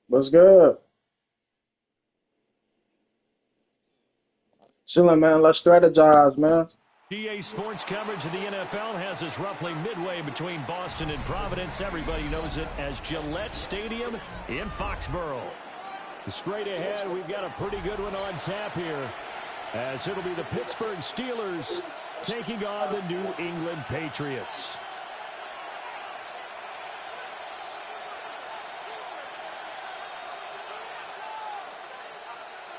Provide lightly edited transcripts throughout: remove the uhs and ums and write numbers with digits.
What's good? Chilling, man. Let's strategize, man. GA Sports coverage of the NFL has us roughly midway between Boston and Providence. Everybody knows it as Gillette Stadium in Foxborough. Straight ahead, we've got a pretty good one on tap here, as it'll be the Pittsburgh Steelers taking on the New England Patriots.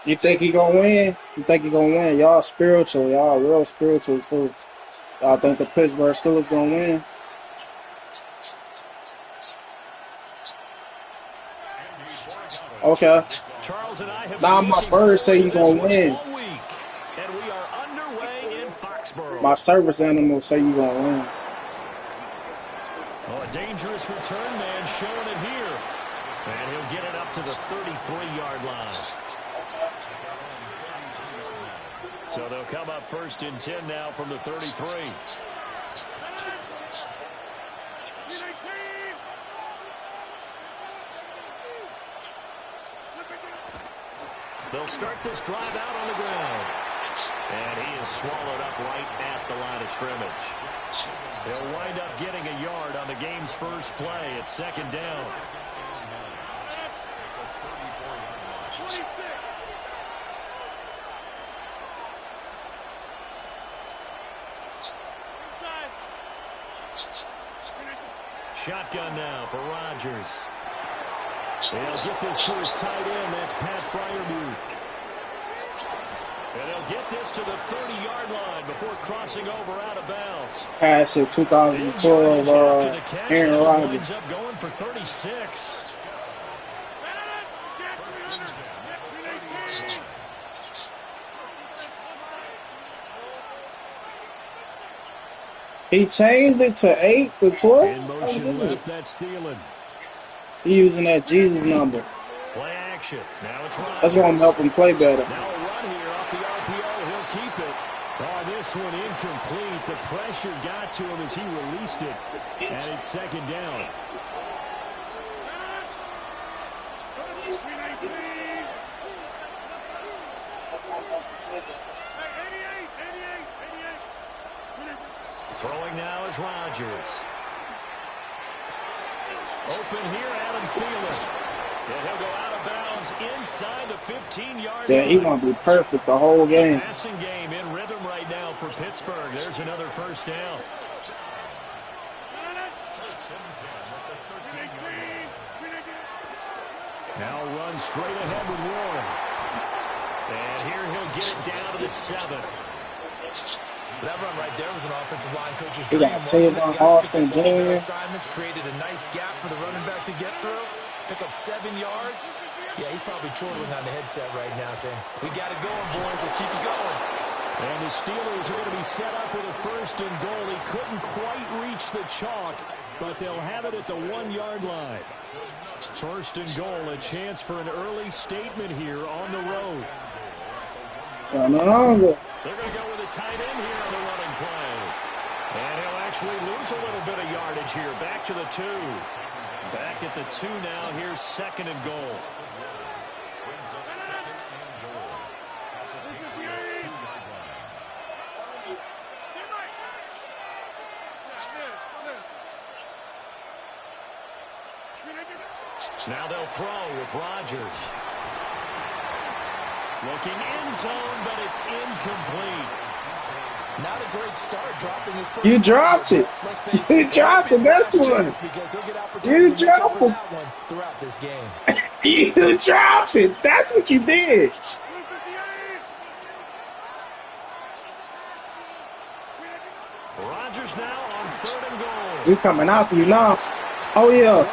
You think he gonna win? You think he gonna win? Y'all spiritual. Y'all real spiritual, too. Y'all think the Pittsburgh Steelers gonna win? Okay. Charles and I have Now my bird say you gonna win. And we are underway in Foxborough. My service animal say you gonna win. Oh, a dangerous return man showing it here. And he'll get it up to the 33-yard line. So they'll come up 1st and 10 now from the 33. They'll start this drive out on the ground. And he is swallowed up right at the line of scrimmage. He'll wind up getting a yard on the game's first play at 2nd down. Shotgun now for Rodgers. He'll get this to his tight end. That's Pat Freiermuth. And he'll get this to the 30-yard line before crossing over out of bounds. Pass it 2012 Aaron Rodgers. Winds up going for 36. He changed it to 8 to 12? In motion left, that's Thielen. He using that Jesus number. Play action. Now it's Rodgers. That's going to help him play better. Now a run here off the RPO. He'll keep it. Oh, this one incomplete. The pressure got to him as he released it. And it's 2nd down. Throwing now is Rodgers. Open here, Adam Thielen. And he'll go out of bounds inside the 15-yard line. Yeah, he's going to be perfect the whole game. Passing game in rhythm right now for Pittsburgh. There's another 1st down. Now run straight ahead with Warren. And here he'll get it down to the 7. That run right there was an offensive line coach's He dream. got Tavon Austin Jr. Assignments created a nice gap for the running back to get through. Pick up 7 yards. Yeah, he's probably chortling on the headset right now saying, we got it going, boys. Let's keep it going. And the Steelers are going to be set up with a first and goal. He couldn't quite reach the chalk, but they'll have it at the 1-yard line. First and goal, a chance for an early statement here on the road. So no longer. They're going to go with a tight end here on the running play. And he'll actually lose a little bit of yardage here. Back to the 2. Back at the 2 now. Here's second and goal. Now they'll throw with Rodgers. Looking end zone, but it's incomplete. Not a great start, dropping his first. You dropped it. You dropped it. That's one. You dropped it. Throughout this game. You dropped it. That's what you did. Rodgers now on third and goal. You coming out for you now. Oh, yeah.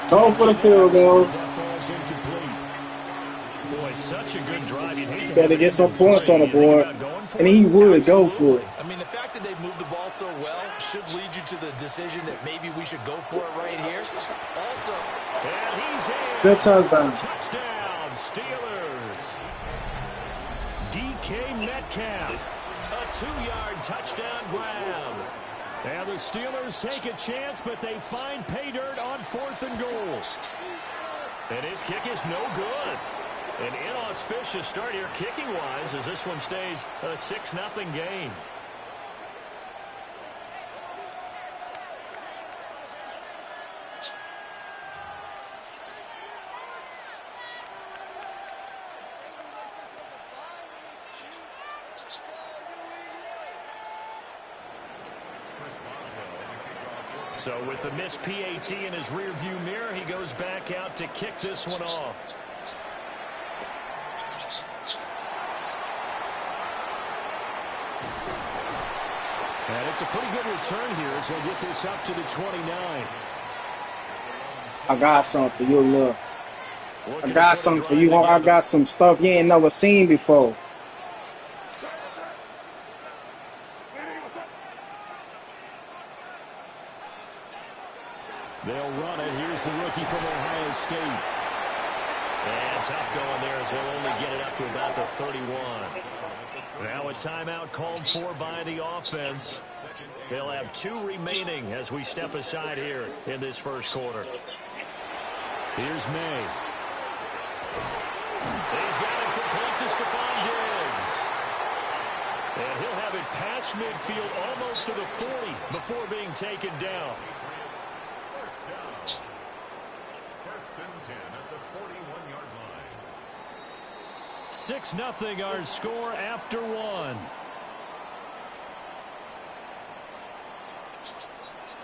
Go for the field goal. Boy, such a good drive. You'd hate to better get some points on the board. And he would go for it. I mean, the fact that they've moved the ball so well should lead you to the decision that maybe we should go for it right here. Also, and he's in. Good touchdown. Touchdown, Steelers. DK Metcalf. A 2-yard touchdown grab. And the Steelers take a chance, but they find pay dirt on fourth and goal. And his kick is no good. An inauspicious start here kicking-wise as this one stays a 6-0 game. So with the missed PAT in his rearview mirror, he goes back out to kick this one off. And it's a pretty good return here as they get this up to the 29. I got something for you, look. I got something for you. I got some stuff you ain't never seen before. They'll run it. Here's the rookie from Ohio State. And tough going there as he'll only get it up to about the 31. Now a timeout called for by the offense. They'll have 2 remaining as we step aside here in this first quarter. Here's May. He's got it complete to Stephon Diggs. And he'll have it past midfield almost to the 40 before being taken down. First and 10 at the 41-yard line. 6-0 our score after 1.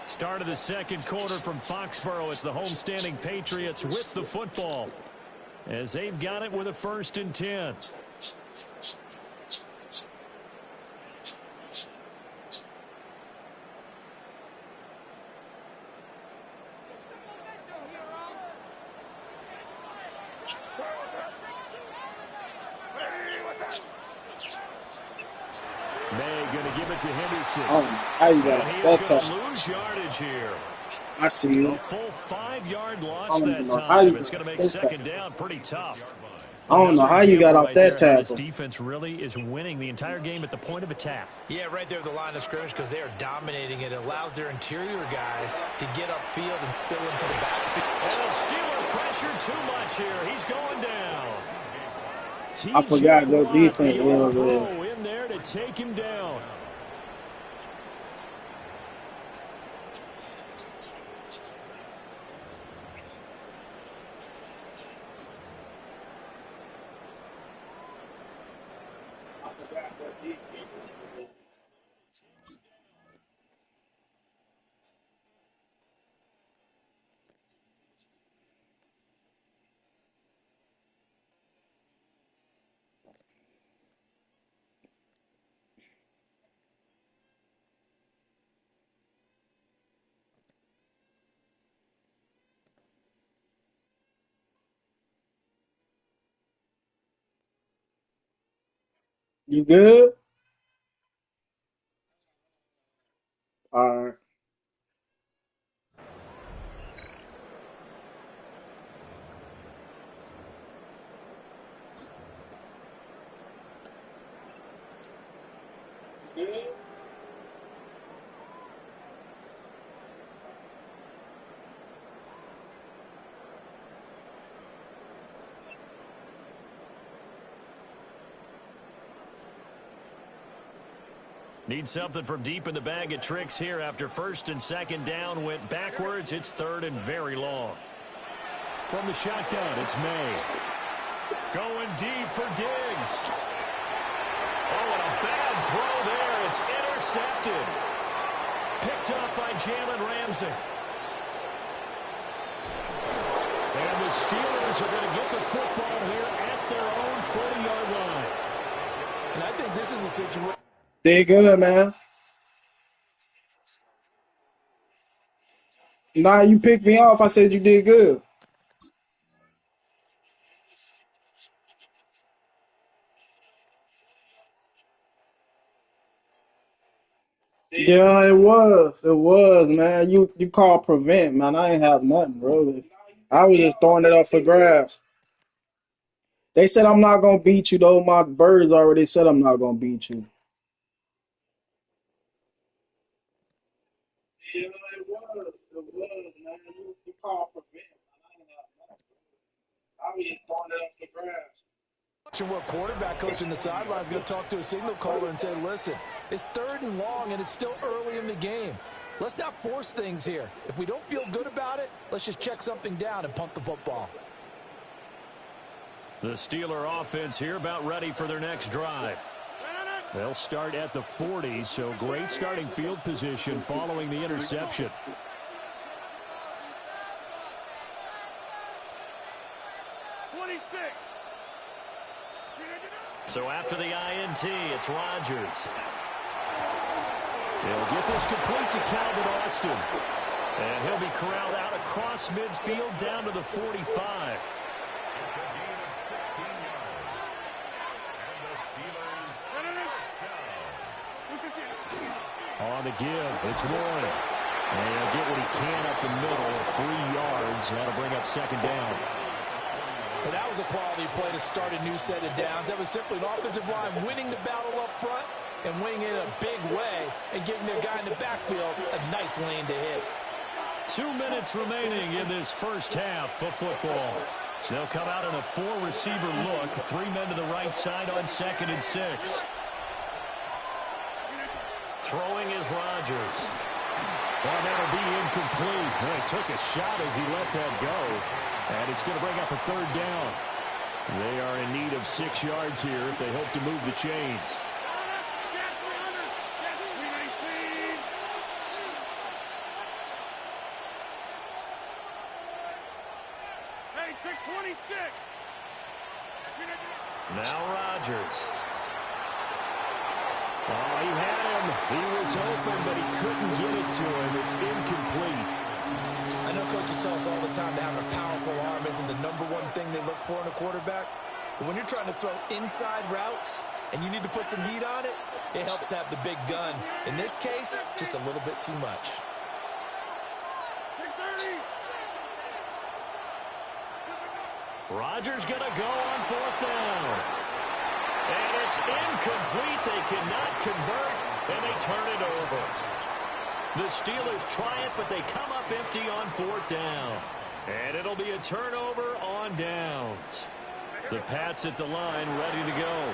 Start of the second quarter from Foxborough. It's the homestanding Patriots with the football as they've got it with a first and 10. May going to give it to Henderson. Oh, how you got that touch? Lose yardage here. I see you. A full 5-yard loss I don't that know how time. you It's going to make that second tackle. down pretty tough. I don't know how you got off that This tackle. defense really is winning the entire game at the point of attack. yeah, right there at the line of scrimmage because they are dominating it. It allows their interior guys to get upfield and spill into the backfield. And a Steeler pressure too much here. He's going down. I forgot your Watt, defense the was All-Pro in there to take him down. You good? All right. Need something from deep in the bag of tricks here after first and second down went backwards. It's third and very long. From the shotgun, it's May. Going deep for Diggs. Oh, and a bad throw there. It's intercepted. Picked up by Jalen Ramsey. And the Steelers are going to get the football here at their own 40-yard line. And I think this is a situation. Did good, man. Nah, you picked me off. I said you did good. Yeah, it was. It was, man. You called prevent, man. I ain't have nothing, really. I was just throwing it up for grabs. They said I'm not gonna beat you, though. My birds already said I'm not gonna beat you. Yeah, it was. It was, man. You called prevent, man. I ain't have nothing. I was just throwing it up for grabs. What quarterback coach in the sideline is going to talk to a signal caller and say, listen, it's third and long and it's still early in the game. Let's not force things here. If we don't feel good about it, let's just check something down and punt the football. The Steeler offense here about ready for their next drive. They'll start at the 40, so great starting field position following the interception. So after the INT, it's Rodgers. He'll get this complete to Calvin Austin. And he'll be corralled out across midfield down to the 45. On the give, it's Warren. And he'll get what he can up the middle, 3 yards. That'll bring up second down. But that was a quality play to start a new set of downs. That was simply an offensive line winning the battle up front and winning it in a big way and giving their guy in the backfield a nice lane to hit. 2 minutes remaining in this first half of football. They'll come out in a 4-receiver look. 3 men to the right side on 2nd and 6. Throwing is Rodgers. Well, that'll be incomplete. Well, he took a shot as he let that go. And it's going to bring up a third down. They are in need of 6 yards here if they hope to move the chains. Now Rodgers. Oh, he had him. He was open, but he couldn't get it to him. It's incomplete. I know coaches tell us all the time that having a powerful arm isn't the #1 thing they look for in a quarterback. But when you're trying to throw inside routes and you need to put some heat on it, it helps have the big gun. In this case, just a little bit too much. Rodgers going to go on 4th down. And it's incomplete. They cannot convert, and they turn it over. The Steelers try it, but they come up empty on 4th down. And it'll be a turnover on downs. The Pats at the line ready to go.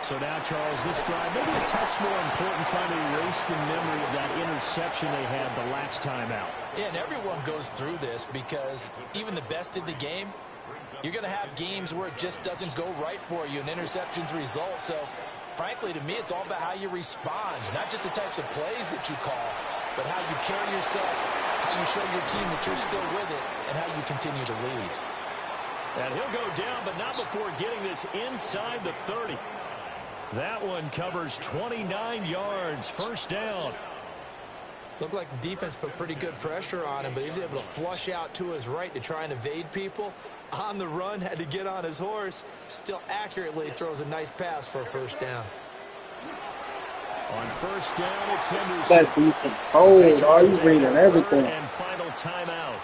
So now, Charles, this drive maybe a touch more important, trying to erase the memory of that interception they had the last time out. Yeah, and everyone goes through this because even the best in the game, you're going to have games where it just doesn't go right for you, and interceptions result. So, frankly, to me, it's all about how you respond, not just the types of plays that you call, but how you carry yourself, how you show your team that you're still with it, and how you continue to lead. And he'll go down, but not before getting this inside the 30. That one covers 29 yards. First down. Looked like the defense put pretty good pressure on him, but he's able to flush out to his right to try and evade people. On the run, had to get on his horse. Still accurately throws a nice pass for a first down. On first down, it's Henderson. That defense. Oh, he's reading everything. And final timeout,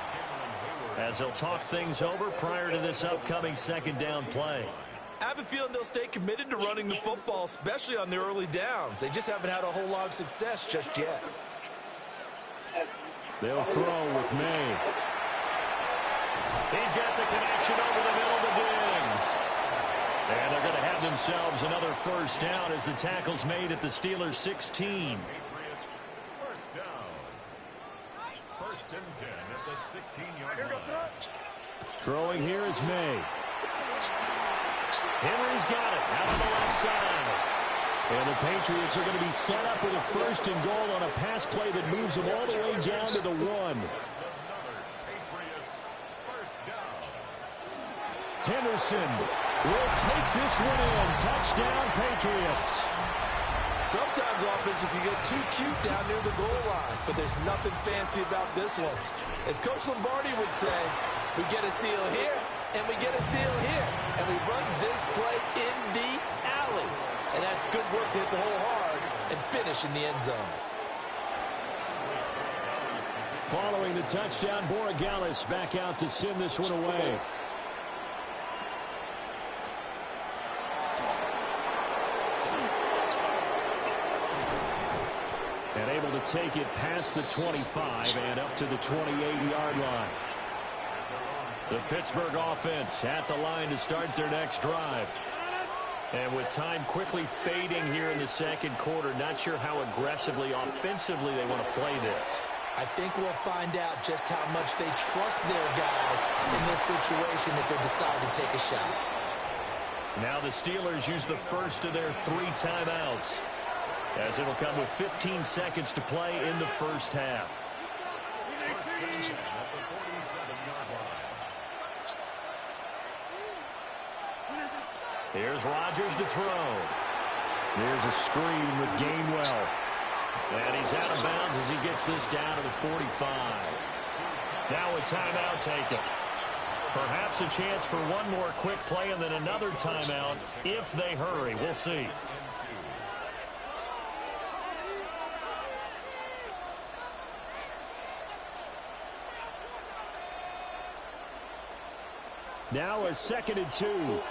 as they'll talk things over prior to this upcoming second down play. I have a feeling they'll stay committed to running the football, especially on the early downs. They just haven't had a whole lot of success just yet. They'll throw with May. He's got the connection over the middle to Diggs. And they're going to have themselves another first down as the tackle's made at the Steelers' 16. Patriots, first down. First and 10 at the 16-yard line. Throwing here is May. Henry's got it out on the left side. And the Patriots are going to be set up with a first and goal on a pass play that moves them all the way down to the 1. Henderson will take this one in. Touchdown, Patriots. Sometimes offense can get too cute down near the goal line, but there's nothing fancy about this one. As Coach Lombardi would say, we get a seal here, and we get a seal here, and we run this play in the alley. And that's good work to hit the hole hard and finish in the end zone. Following the touchdown, Borregales back out to send this one away. And able to take it past the 25 and up to the 28-yard line. The Pittsburgh offense at the line to start their next drive. And with time quickly fading here in the second quarter, not sure how aggressively, offensively they want to play this. I think we'll find out just how much they trust their guys in this situation if they decide to take a shot. Now the Steelers use the first of their 3 timeouts, as it'll come with 15 seconds to play in the first half. Here's Rodgers to throw. There's a screen with Gainwell. And he's out of bounds as he gets this down to the 45. Now a timeout taken. Perhaps a chance for one more quick play and then another timeout if they hurry. We'll see. Now a 2nd and 2.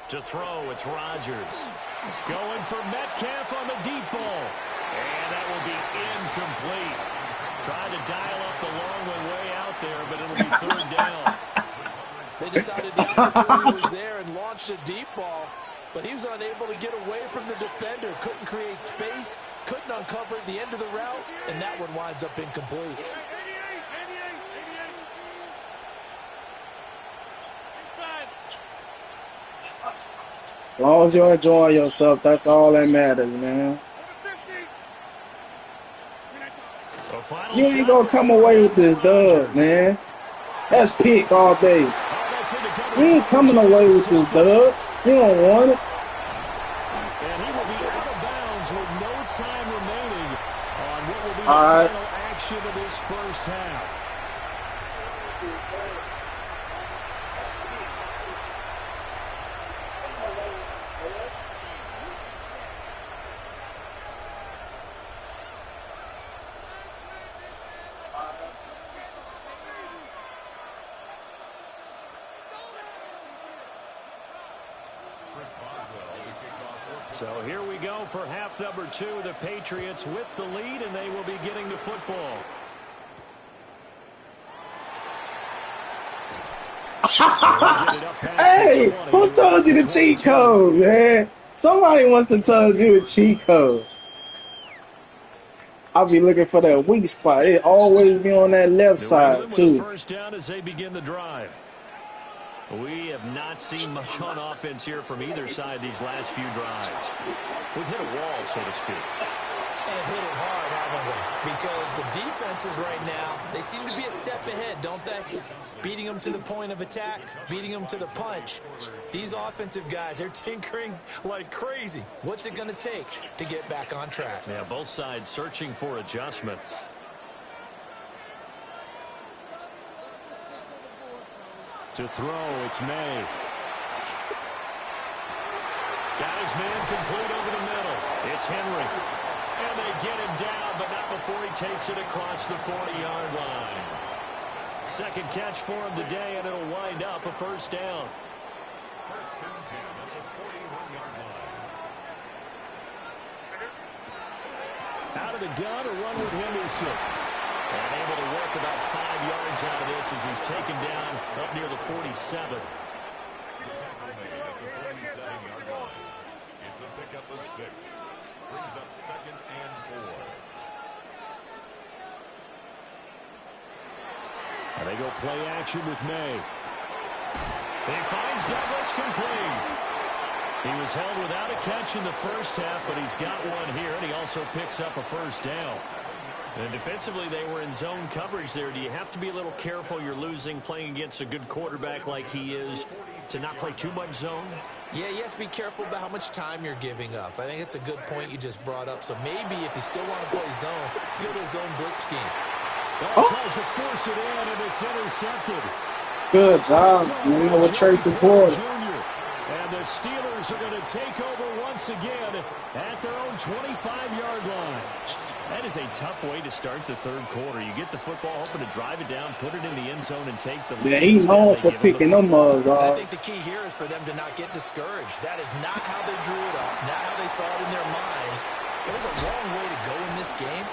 To throw, it's Rodgers. Going for Metcalf on the deep ball. And that will be incomplete. Tried to dial up the long one way out there, but it'll be 3rd down. They decided the opportunity was there and launched a deep ball, but he was unable to get away from the defender. Couldn't create space, couldn't uncover the end of the route, and that one winds up incomplete. As long as you're enjoying yourself, that's all that matters, man. You ain't gonna come away with this dub, man. That's pick all day. You ain't coming away with this dub. You don't want it. And he will be out of bounds with no time remaining on what will be the All right. final action of this first half. So here we go for half number 2. The Patriots with the lead, and they will be getting the football. Hey, who told you the cheat code, man? Somebody must have told you the cheat code. I'll be looking for that weak spot. It always be on that left side, too. First down as they begin the drive. We have not seen much on offense here from either side these last few drives. We've hit a wall, so to speak. And hit it hard, haven't we? Because the defenses right now, they seem to be a step ahead, don't they? Beating them to the point of attack, beating them to the punch. These offensive guys, they're tinkering like crazy. What's it going to take to get back on track? Yeah, both sides searching for adjustments. To throw, it's May. Got his man complete over the middle. It's Henry. And they get him down, but not before he takes it across the 40-yard line. Second catch for him today, and it'll wind up a first down. First and 10 at the 41-yard line. Out of the gun, a run with Henderson. And able to work about 5 yards out of this as he's taken down up near the 47. Tackle made at the 47-yard line. It's a pickup of 6. Brings up second and 4. And they go play action with May. He finds Douglas complete. He was held without a catch in the first half, but he's got one here, and he also picks up a first down. And defensively, they were in zone coverage there. Do you have to be a little careful? You're losing, playing against a good quarterback like he is, to not play too much zone? Yeah, you have to be careful about how much time you're giving up. I think it's a good point you just brought up. So maybe if you still want to play zone, you go to a zone blitz scheme. Tries to force it in, and it's intercepted. Good job, man, with Tracy Porter. And the Steelers are going to take over once again at their own 25-yard line. That is a tough way to start the third quarter. You get the football, hoping to drive it down, put it in the end zone, and take the lead. Yeah, he's known for picking them up, I think the key here is for them to not get discouraged. That is not how they drew it up, not how they saw it in their minds. There's a long way to go in this game.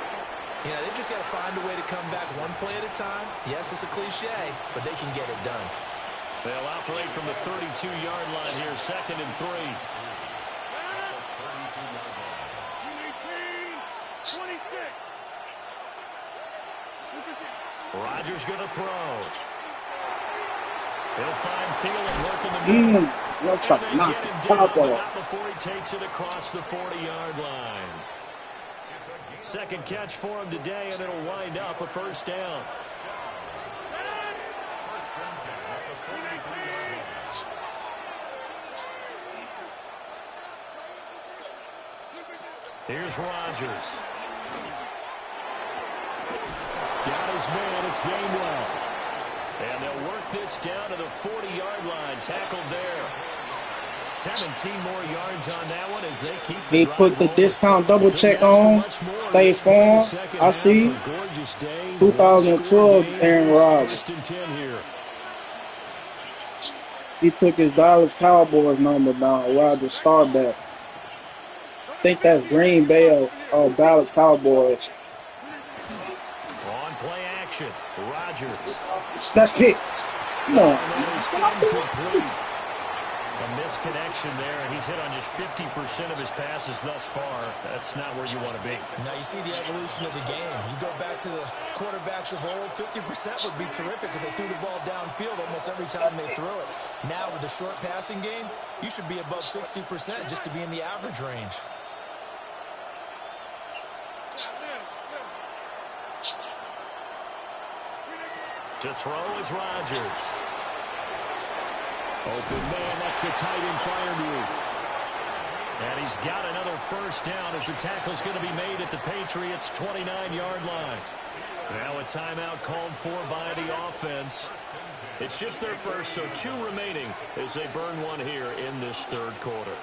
You know, they've just got to find a way to come back one play at a time. Yes, it's a cliche, but they can get it done. They'll operate from the 32-yard line here, second and 3. Rodgers going to throw. He'll find Thielen lurking the middle. Let's knock his top off. Before he takes it across the 40-yard line. Second catch for him today, and it'll wind up a first down. Here's Rodgers. Got his man. It's Gainwell. And they'll work this down to the 40-yard line. Tackled there. 17 more yards on that one as they keep the He put the discount double check on. State Farm. I see. 2012 Aaron Rodgers. He took his Dallas Cowboys number down. Rodgers starback. I think that's Green Bay or Dallas Cowboys. On play action, Rodgers. That's pick. Come on. A misconnection there, and he's hit on just 50% of his passes thus far. That's not where you want to be. Now you see the evolution of the game. You go back to the quarterbacks of old, 50% would be terrific because they threw the ball downfield almost every time they threw it. Now with the short passing game, you should be above 60% just to be in the average range. To throw is Rodgers. Open man, that's the tight end fire move. And he's got another first down as the tackle's going to be made at the Patriots' 29-yard line. Now a timeout called for by the offense. It's just their first, so 2 remaining as they burn one here in this third quarter.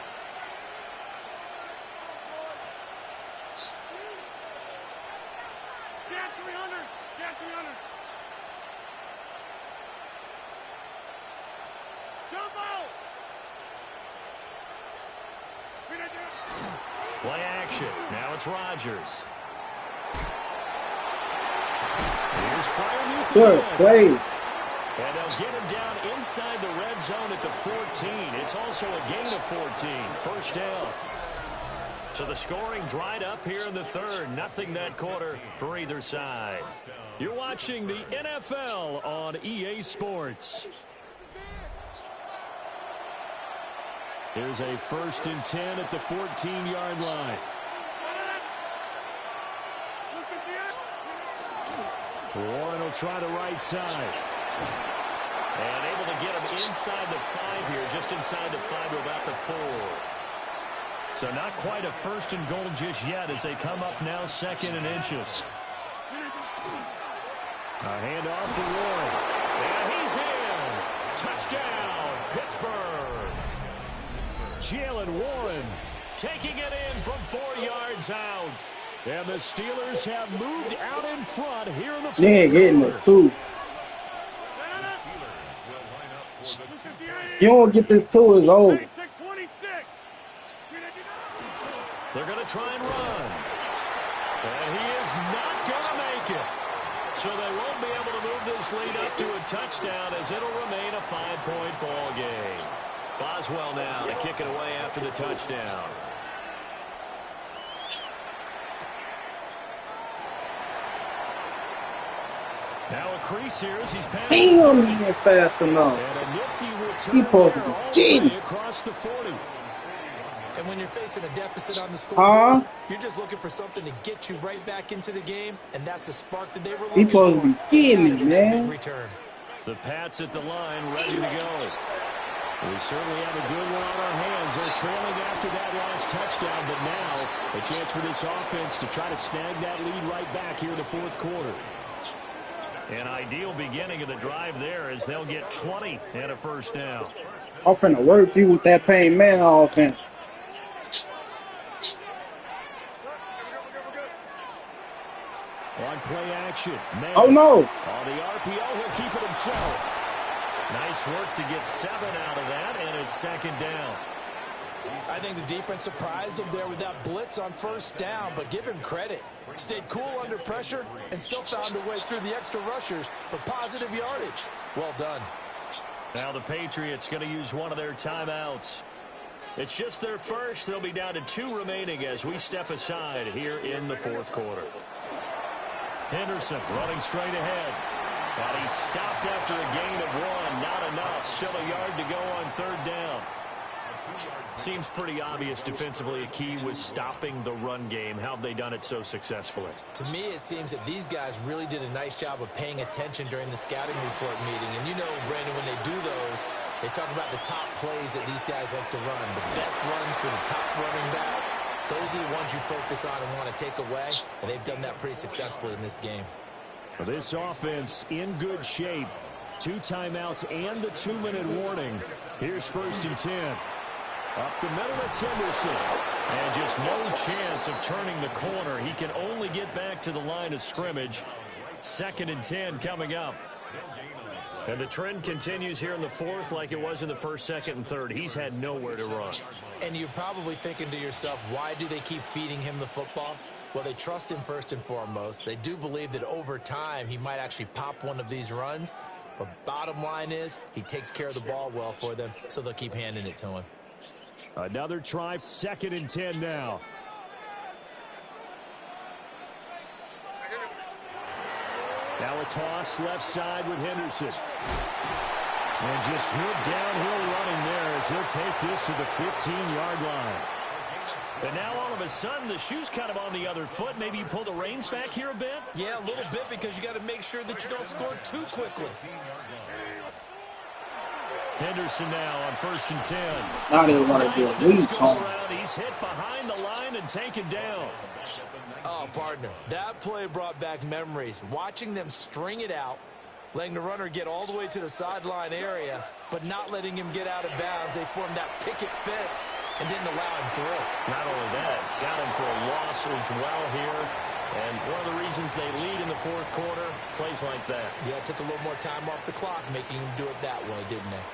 Play action. Now it's Rodgers. Here's Freiermuth. Good play. And they'll get him down inside the red zone at the 14. It's also a gain of 14. First down. So the scoring dried up here in the third. Nothing that quarter for either side. You're watching the NFL on EA Sports. Here's a 1st and 10 at the 14-yard line. Warren will try the right side. And able to get him inside the 5 here, just inside the 5 to about the 4. So not quite a 1st and goal just yet as they come up now 2nd and inches. A handoff for Warren. And he's in. Touchdown, Pittsburgh. Jalen Warren taking it in from 4 yards out. And the Steelers have moved out in front here in the fourth They ain't getting quarter. it, too. You don't get this 2, it's over. They're going to try and run. And he is not going to make it. So they won't be able to move this lead up to a touchdown as it'll remain a 5-point ball game. Boswell now to kick it away after the touchdown. Now a crease here as he's passing. Damn, he ain't fast enough. And a nifty return He supposed to there be all the cheating. way across the 40. And when you're facing a deficit on the scoreboard, you're just looking for something to get you right back into the game, and that's the spark that they were looking for. He supposed to be getting it, man. Return. The Pats at the line, ready to go. We certainly have a good one on our hands. They're trailing after that last touchdown, but now a chance for this offense to try to snag that lead right back here in the fourth quarter. An ideal beginning of the drive there as they'll get 20 and a 1st down. I'm finna work you with that pain man offense. On play action. Man. Oh, no. On the RPO, he'll keep it himself. Nice work to get 7 out of that, and it's 2nd down. I think the defense surprised him there with that blitz on 1st down, but give him credit. Stayed cool under pressure and still found a way through the extra rushers for positive yardage. Well done. Now the Patriots going to use one of their timeouts. It's just their first. They'll be down to 2 remaining as we step aside here in the fourth quarter. Henderson running straight ahead. And he stopped after a gain of 1. Not enough. Still a yard to go on 3rd down. Seems pretty obvious defensively a key was stopping the run game. How have they done it so successfully? To me, it seems that these guys really did a nice job of paying attention during the scouting report meeting. And you know, Brandon, when they do those, they talk about the top plays that these guys like to run. The best runs for the top running back. Those are the ones you focus on and want to take away. And they've done that pretty successfully in this game. This offense in good shape. 2 timeouts and the 2-minute warning. Here's 1st and 10. Up the middle, it's Henderson. And just no chance of turning the corner. He can only get back to the line of scrimmage. 2nd and 10 coming up. And the trend continues here in the fourth like it was in the 1st, 2nd, and 3rd. He's had nowhere to run. And you're probably thinking to yourself, why do they keep feeding him the football? Well, they trust him first and foremost. They do believe that over time he might actually pop one of these runs. But bottom line is he takes care of the ball well for them, so they'll keep handing it to him. Another try, 2nd and 10 now. Now a toss left side with Henderson. And just good downhill running there as he'll take this to the 15-yard line. And now all of a sudden the shoe's kind of on the other foot. Maybe you pull the reins back here a bit? Yeah, a little bit because you got to make sure that you don't score too quickly. Henderson now on 1st and 10. Now they want to do a lead call. He's hit behind the line and taken down. Oh, partner, that play brought back memories. Watching them string it out, letting the runner get all the way to the sideline area, but not letting him get out of bounds. They formed that picket fence and didn't allow him through. Not only that, got him for a loss as well here. And one of the reasons they lead in the fourth quarter, plays like that. Yeah, it took a little more time off the clock, making him do it that way, didn't they?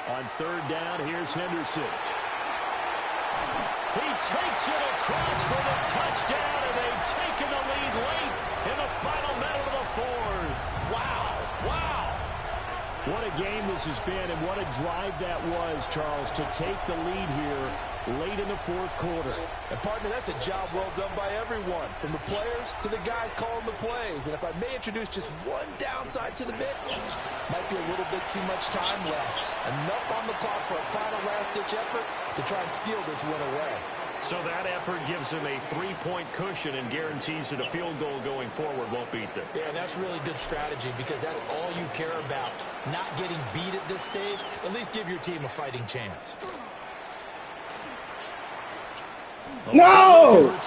On 3rd down, here's Henderson. He takes it across for the touchdown, and they've taken the lead late in the final minute of the fourth. Wow, wow. What a game this has been, and what a drive that was, Charles, to take the lead here late in the fourth quarter. And, partner, that's a job well done by everyone, from the players to the guys calling the plays. And if I may introduce just one downside to the mix, might be a little bit too much time left. Enough on the clock for a final last-ditch effort to try and steal this win away. So that effort gives them a 3-point cushion and guarantees that a field goal going forward won't beat them. Yeah, and that's really good strategy because that's all you care about. Not getting beat at this stage, at least give your team a fighting chance. No!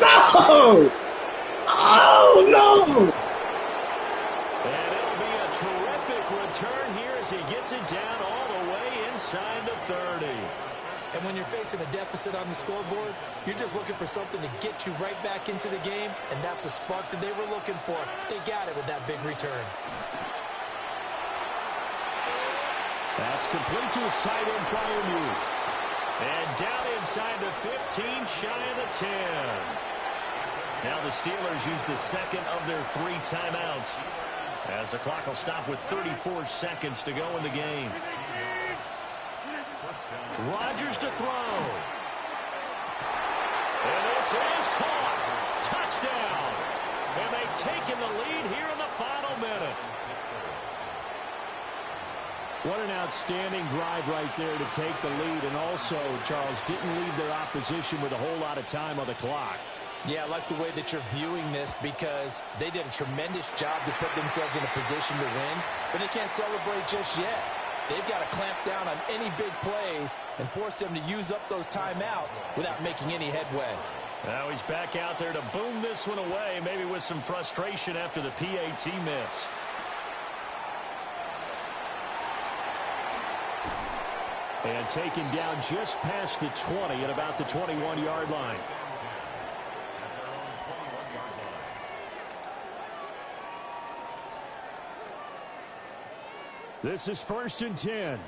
No! Oh, no! And it'll be a terrific return here as he gets it down all the way inside the 30. And when you're facing a deficit on the scoreboard, you're just looking for something to get you right back into the game, and that's the spark that they were looking for. They got it with that big return. That's complete to his tight end flyer move. And down inside the 15, shy of the 10. Now the Steelers use the second of their 3 timeouts, as the clock will stop with 34 seconds to go in the game. Rodgers to throw. And this is caught. Touchdown. And they've taken the lead here in the final minute. What an outstanding drive right there to take the lead. And also, Charles, didn't leave their opposition with a whole lot of time on the clock. Yeah, I like the way that you're viewing this because they did a tremendous job to put themselves in a position to win, but they can't celebrate just yet. They've got to clamp down on any big plays and force them to use up those timeouts without making any headway. Now he's back out there to boom this one away, maybe with some frustration after the PAT miss. And taken down just past the 20 at about the 21-yard line. This is 1st and 10.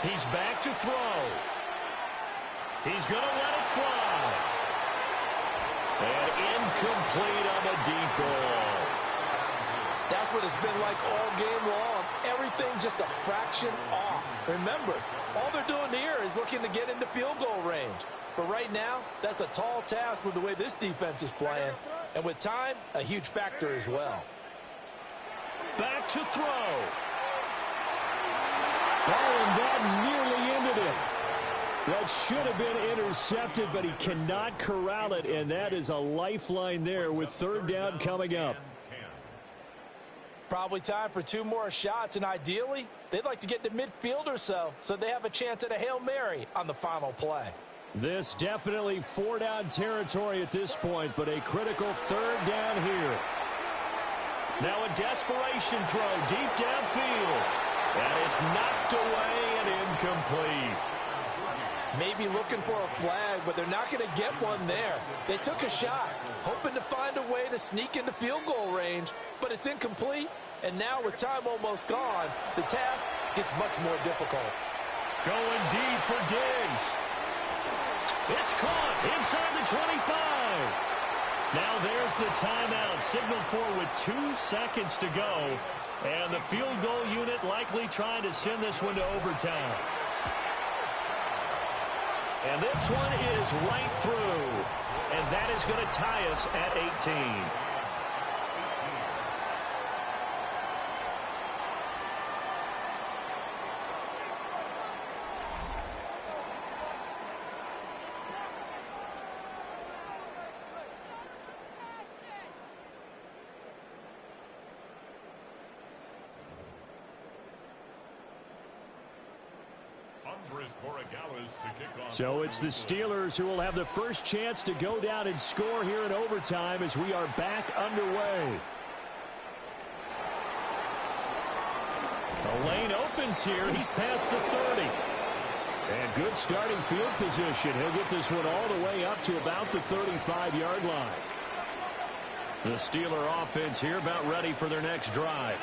He's back to throw. He's going to let it fly. And incomplete on the deep ball. That's what it's been like all game long. Everything just a fraction off. Remember, all they're doing here is looking to get into field goal range. But right now, that's a tall task with the way this defense is playing. And with time, a huge factor as well. Back to throw. Oh, and that nearly ended it. That should have been intercepted, but he cannot corral it, and that is a lifeline there with 3rd down coming up. Probably time for 2 more shots, and ideally, they'd like to get to midfield or so they have a chance at a Hail Mary on the final play. This definitely 4-down territory at this point, but a critical 3rd down here. Now a desperation throw deep downfield. And it's knocked away and incomplete. Maybe looking for a flag, but they're not going to get one there. They took a shot, hoping to find a way to sneak into field goal range, but it's incomplete. And now with time almost gone, the task gets much more difficult. Going deep for Diggs. It's caught inside the 25. Now there's the timeout signaled for with 2 seconds to go. And the field goal unit likely trying to send this one to overtime. And this one is right through. And that is going to tie us at 18. So it's the Steelers who will have the first chance to go down and score here in overtime as we are back underway. The lane opens here. He's past the 30. And good starting field position. He'll get this one all the way up to about the 35-yard line. The Steeler offense here about ready for their next drive.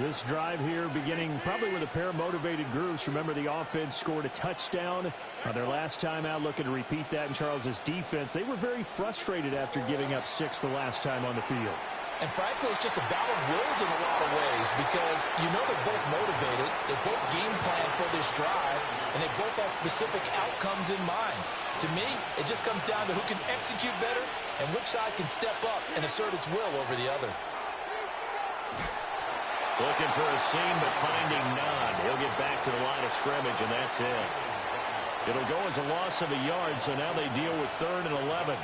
This drive here beginning probably with a pair of motivated groups. Remember, the offense scored a touchdown their last time out, looking to repeat that in Charles's defense. They were very frustrated after giving up 6 the last time on the field. And frankly, it's just a battle of wills in a lot of ways because you know they're both motivated, they both game plan for this drive, and they both have specific outcomes in mind. To me, it just comes down to who can execute better and which side can step up and assert its will over the other. Looking for a seam, but finding none. He'll get back to the line of scrimmage, and that's it. It'll go as a loss of a yard, so now they deal with 3rd and 11.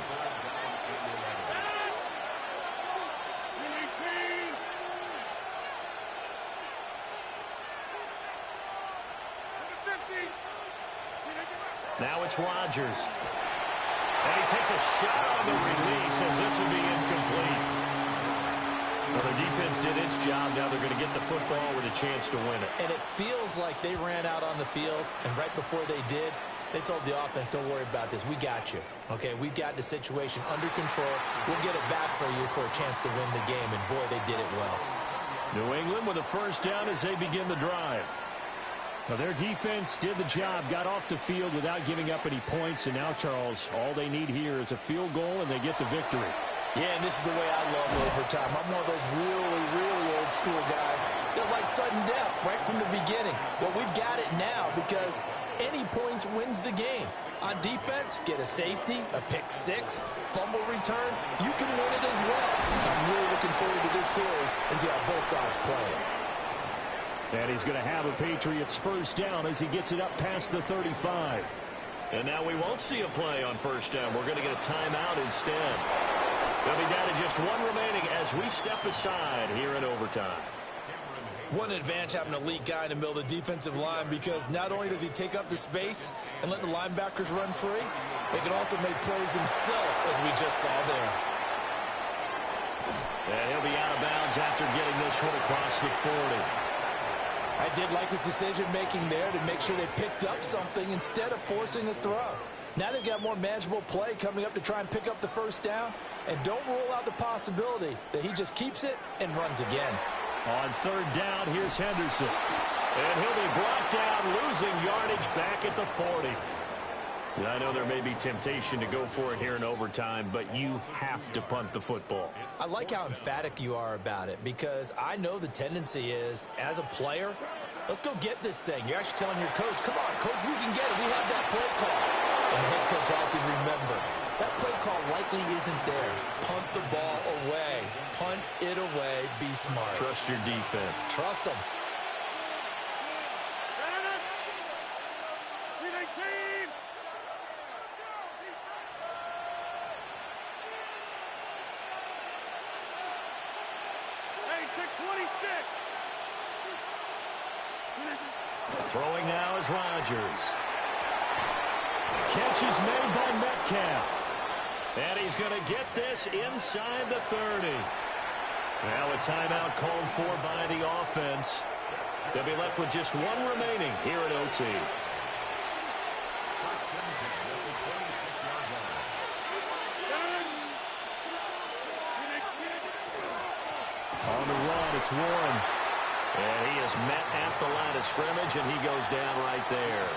Now it's Rodgers. And he takes a shot on the release as this will be incomplete. Well, their defense did its job. Now they're going to get the football with a chance to win it. And it feels like they ran out on the field, and right before they did, they told the offense, don't worry about this. We got you. Okay, we've got the situation under control. We'll get it back for you for a chance to win the game. And, boy, they did it well. New England with a first down as they begin the drive. Well, their defense did the job, got off the field without giving up any points, and now, Charles, all they need here is a field goal, and they get the victory. Yeah, and this is the way I love overtime. I'm one of those really, really old school guys that like sudden death right from the beginning. Well, we've got it now because any points wins the game. On defense, get a safety, a pick 6, fumble return, you can win it as well. So I'm really looking forward to this series and see how both sides play it. And he's going to have a Patriots first down as he gets it up past the 35. And now we won't see a play on first down. We're going to get a timeout instead. They'll be down to just 1 remaining as we step aside here in overtime. One advantage having a elite guy in the middle of the defensive line because not only does he take up the space and let the linebackers run free, he can also make plays himself, as we just saw there. And he'll be out of bounds after getting this one across the 40. I did like his decision-making there to make sure they picked up something instead of forcing a throw. Now they've got more manageable play coming up to try and pick up the first down. And don't rule out the possibility that he just keeps it and runs again. On 3rd down, here's Henderson. And he'll be brought down, losing yardage back at the 40. I know there may be temptation to go for it here in overtime, but you have to punt the football. I like how emphatic you are about it because I know the tendency is, as a player, let's go get this thing. You're actually telling your coach, come on, coach, we can get it. We have that play call. And the head coach has to remember, that play call likely isn't there. Punt the ball away. Punt it away. Be smart. Trust your defense. Trust them. Throwing now is Rodgers. Catch is made by Metcalf. And he's going to get this inside the 30. Now a timeout called for by the offense. They'll be left with just 1 remaining here at OT. On the run, it's Warren. And he is met at the line of scrimmage, and he goes down right there.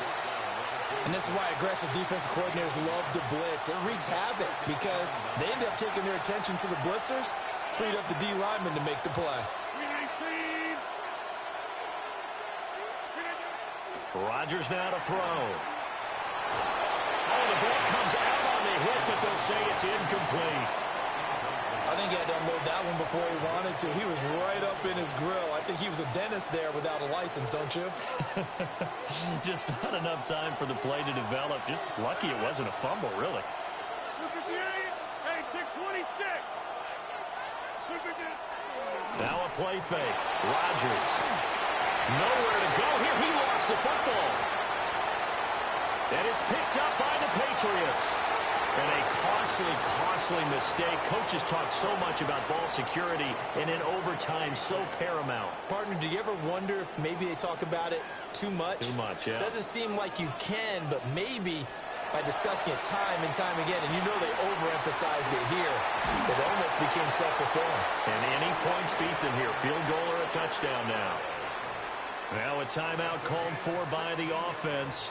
And this is why aggressive defensive coordinators love to blitz. It wreaks havoc because they end up taking their attention to the blitzers, freed up the D lineman to make the play. Rodgers now to throw. Oh, the ball comes out on the hit, but they'll say it's incomplete. I think he had to unload that one before he wanted to. He was right up in his grill. I think he was a dentist there without a license, don't you? Just not enough time for the play to develop. Just lucky it wasn't a fumble, really. Now a play fake. Rodgers. Nowhere to go here. He lost the football. And it's picked up by the Patriots. And a costly mistake. Coaches talk so much about ball security, and in overtime, so paramount. Partner, do you ever wonder if maybe they talk about it too much? Too much, yeah. Doesn't seem like you can, but maybe by discussing it time and time again, and you know they overemphasized it here. It almost became self-fulfilling. And any points beat them here, field goal or a touchdown now. Now a timeout called for by the offense.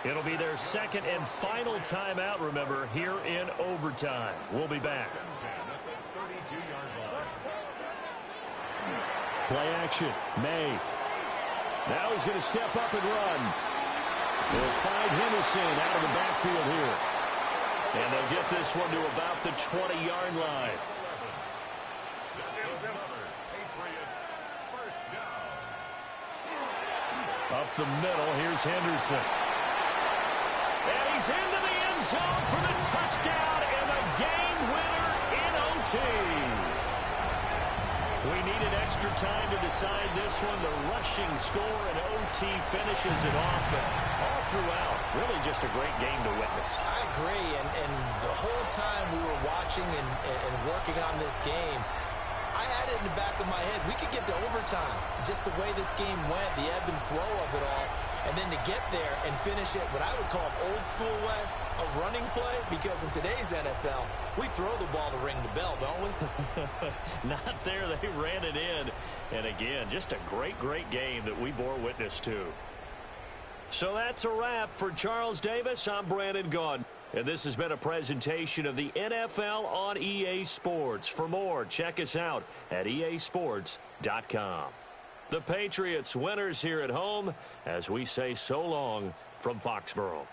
It'll be their second and final timeout, remember, here in overtime. We'll be back. Play action. May. Now he's going to step up and run. They'll find Henderson out of the backfield here. And they'll get this one to about the 20-yard line. Up the middle, here's Henderson. And he's into the end zone for the touchdown and a game winner in OT. We needed extra time to decide this one. The rushing score and OT finishes it off, but all throughout, really just a great game to witness. I agree, and the whole time we were watching and working on this game, I had it in the back of my head. We could get to overtime. Just the way this game went, the ebb and flow of it all. And then to get there and finish it what I would call an old school way, a running play, because in today's NFL, we throw the ball to ring the bell, don't we? Not there. They ran it in. And again, just a great, great game that we bore witness to. So that's a wrap for Charles Davis. I'm Brandon Gaudin. And this has been a presentation of the NFL on EA Sports. For more, check us out at easports.com. The Patriots winners here at home as we say so long from Foxborough.